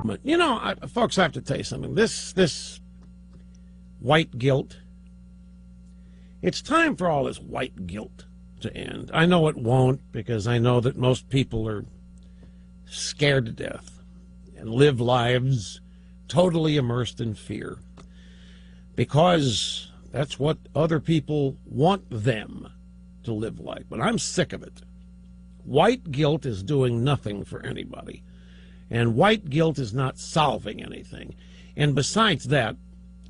moment. You know, folks, I have to tell you something. This white guilt, it's time for all this white guilt to end. I know it won't, because I know that most people are scared to death and live lives totally immersed in fear, because that's what other people want them to live like. But I'm sick of it. White guilt is doing nothing for anybody, and white guilt is not solving anything. And besides that,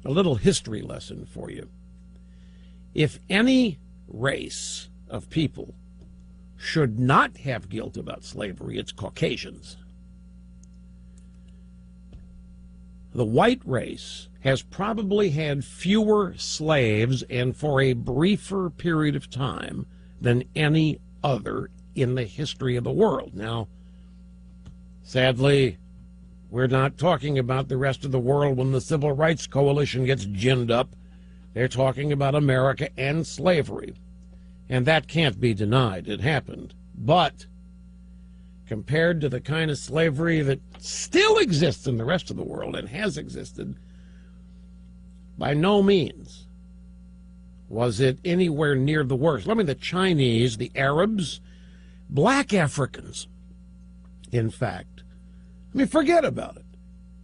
a little history lesson for you. If any race of people should not have guilt about slavery, it's Caucasians. The white race has probably had fewer slaves, and for a briefer period of time, than any other in the history of the world. Now, sadly, we're not talking about the rest of the world when the Civil Rights Coalition gets ginned up. They're talking about America and slavery. And that can't be denied. It happened. But compared to the kind of slavery that still exists in the rest of the world and has existed, by no means was it anywhere near the worst. I mean, the Chinese, the Arabs, black Africans, in fact. I mean, forget about it.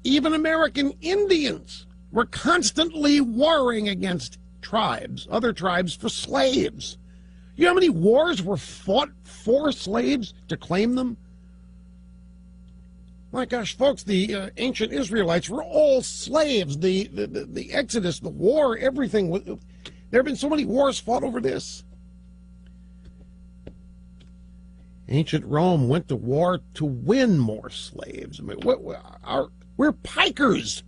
Even American Indians were constantly warring against tribes, other tribes, for slaves. You know how many wars were fought for slaves to claim them? My gosh, folks, the ancient Israelites were all slaves. The Exodus, the war, everything. There have been so many wars fought over this. Ancient Rome went to war to win more slaves. I mean, we're pikers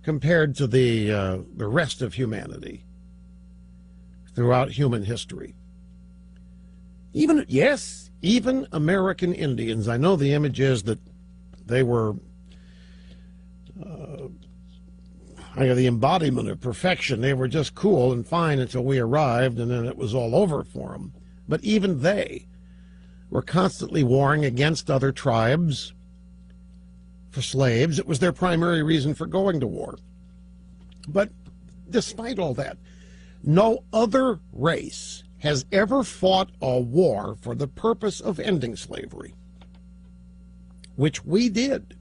compared to the rest of humanity throughout human history. Even American Indians. I know the image is that they were the embodiment of perfection. They were just cool and fine until we arrived, and then it was all over for them. But even they were constantly warring against other tribes for slaves. It was their primary reason for going to war. But despite all that, no other race has ever fought a war for the purpose of ending slavery, which we did.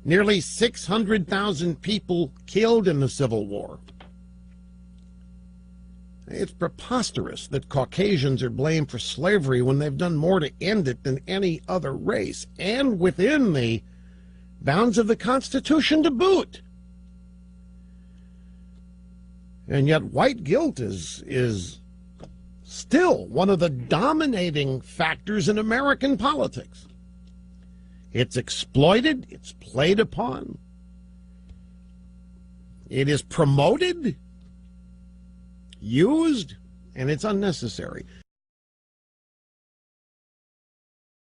Nearly 600,000 people killed in the Civil War. It's preposterous that Caucasians are blamed for slavery when they've done more to end it than any other race, and within the bounds of the Constitution to boot. And yet white guilt is still one of the dominating factors in American politics. It's exploited, it's played upon, it is promoted, used, and it's unnecessary.